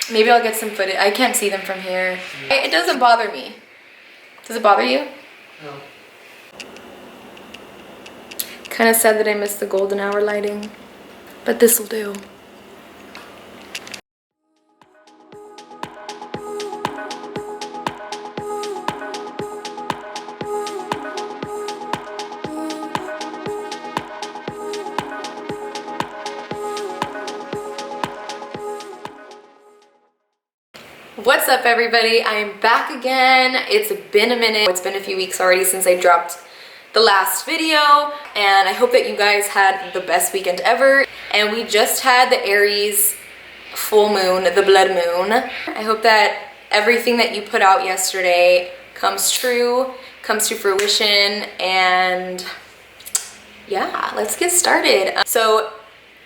Maybe I'll get some footage. I can't see them from here. It doesn't bother me. Does it bother you? No. Kind of sad that I missed the golden hour lighting, but this will do. What's up, everybody? I am back again. It's been a minute. It's been a few weeks already since I dropped the last video, and I hope that you guys had the best weekend ever. And we just had the Aries full moon, the blood moon. I hope that everything that you put out yesterday comes true, comes to fruition, and yeah, let's get started. So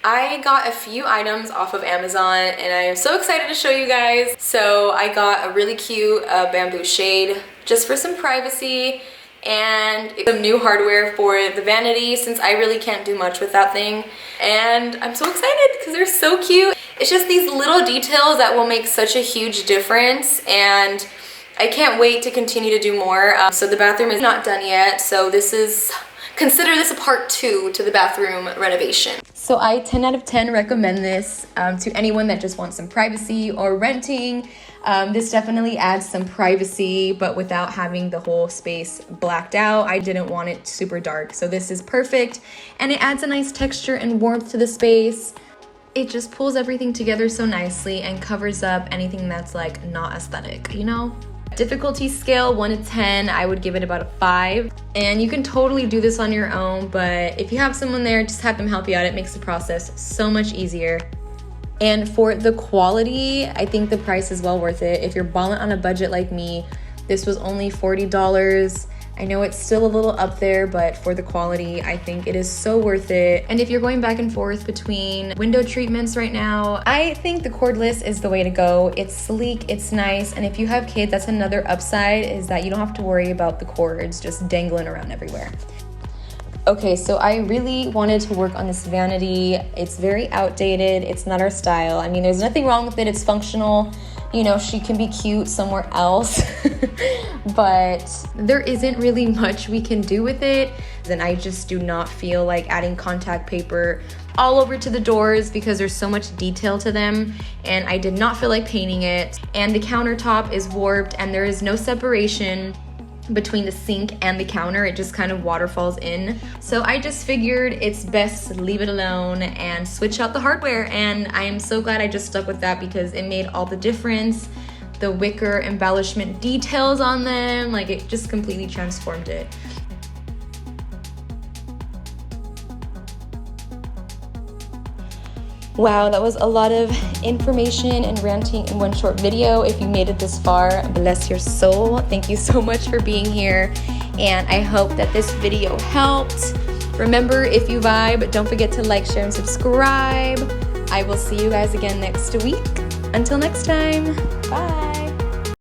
I got a few items off of Amazon and I am so excited to show you guys. So I got a really cute bamboo shade just for some privacy, and some new hardware for the Vanity since I really can't do much with that thing. And I'm so excited because they're so cute. It's just these little details that will make such a huge difference, and I can't wait to continue to do more. So the bathroom is not done yet, so consider this a part 2 to the bathroom renovation. So I 10 out of 10 recommend this to anyone that just wants some privacy or renting. This definitely adds some privacy, but without having the whole space blacked out. I didn't want it super dark, so this is perfect. And it adds a nice texture and warmth to the space. It just pulls everything together so nicely and covers up anything that's like not aesthetic, you know? Difficulty scale 1 to 10, I would give it about a 5. And you can totally do this on your own, but if you have someone there, just have them help you out. It makes the process so much easier. And for the quality, I think the price is well worth it. If you're balling on a budget like me, this was only $40. I know it's still a little up there, but for the quality, I think it is so worth it. And if you're going back and forth between window treatments right now, I think the cordless is the way to go. It's sleek, it's nice, and if you have kids, that's another upside, is that you don't have to worry about the cords just dangling around everywhere. Okay, so I really wanted to work on this Vanity. It's very outdated, it's not our style. I mean, there's nothing wrong with it, it's functional. You know, she can be cute somewhere else, but there isn't really much we can do with it. And I just do not feel like adding contact paper all over to the doors because there's so much detail to them, and I did not feel like painting it. And the countertop is warped and there is no separation between the sink and the counter. It just kind of waterfalls in. So I just figured it's best to leave it alone and switch out the hardware, and I am so glad I just stuck with that because it made all the difference. The wicker embellishment details on them, like it just completely transformed it. Wow, that was a lot of information and ranting in one short video. If you made it this far, bless your soul. Thank you so much for being here, and I hope that this video helped. Remember, if you vibe, don't forget to like, share, and subscribe. I will see you guys again next week. Until next time, bye.